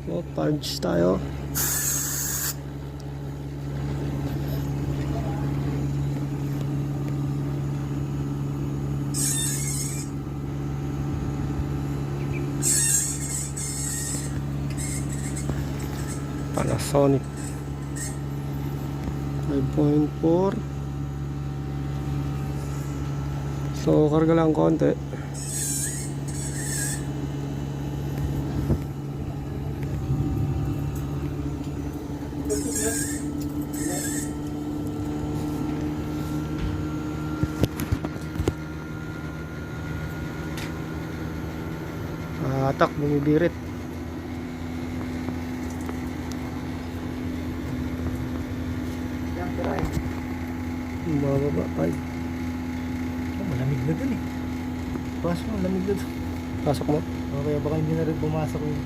So, punch tayo. Panasonic 5.4. So karga lang konti. Atak, bumibirit. Mababa pa. Malamig na dun eh. Pasok mo, malamig na dun. Pasok mo. Okay, baka hindi na rin pumasok yung